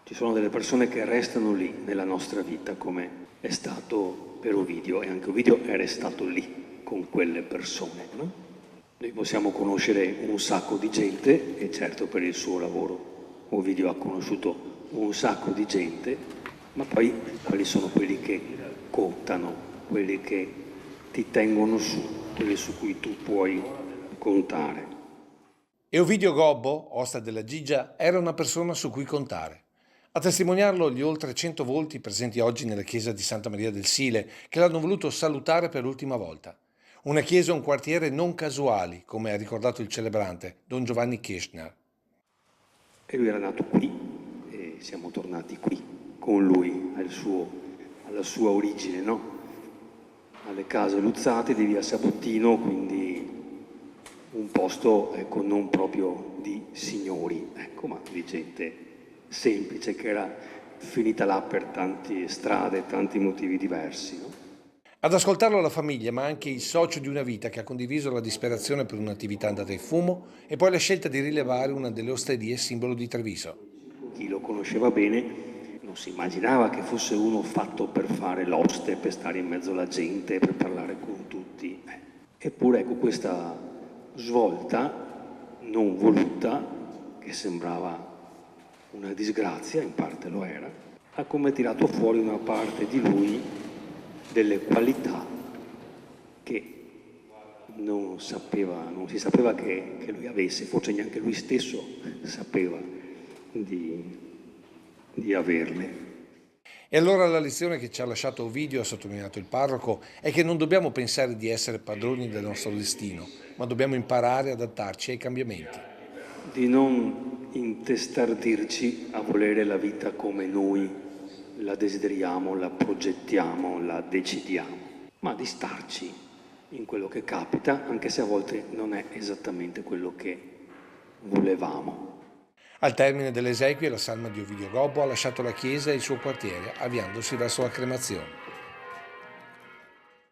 Ci sono delle persone che restano lì nella nostra vita, come è stato per Ovidio, e anche Ovidio è restato lì con quelle persone, no? Noi possiamo conoscere un sacco di gente, e certo per il suo lavoro Ovidio ha conosciuto un sacco di gente, ma poi quali sono quelli che contano, quelli che ti tengono su, quelli su cui tu puoi contare. E Ovidio Gobbo, osta della Gigia, era una persona su cui contare. A testimoniarlo gli oltre 100 volti presenti oggi nella chiesa di Santa Maria del Sile, che l'hanno voluto salutare per l'ultima volta. Una chiesa e un quartiere non casuali, come ha ricordato il celebrante, Don Giovanni Kirchner. E lui era nato qui e siamo tornati qui con lui alla sua origine, no? Alle case Luzzate di via Sabottino, quindi un posto, ecco, non proprio di signori, ecco, ma di gente semplice che era finita là per tante strade, tanti motivi diversi, no? Ad ascoltarlo la famiglia, ma anche il socio di una vita che ha condiviso la disperazione per un'attività andata in fumo e poi la scelta di rilevare una delle osterie simbolo di Treviso. Chi lo conosceva bene non si immaginava che fosse uno fatto per fare l'oste, per stare in mezzo alla gente, per parlare con tutti. Eppure ecco questa svolta non voluta, che sembrava una disgrazia, in parte lo era, ha come tirato fuori una parte di lui, delle qualità che non si sapeva che lui avesse, forse neanche lui stesso sapeva di averle. E allora la lezione che ci ha lasciato Ovidio, ha sottolineato il parroco, è che non dobbiamo pensare di essere padroni del nostro destino, ma dobbiamo imparare ad adattarci ai cambiamenti. Di non intestardirci a volere la vita come noi la desideriamo, la progettiamo, la decidiamo, ma di starci in quello che capita, anche se a volte non è esattamente quello che volevamo. Al termine delle esequie la salma di Ovidio Gobbo ha lasciato la chiesa e il suo quartiere, avviandosi verso la cremazione.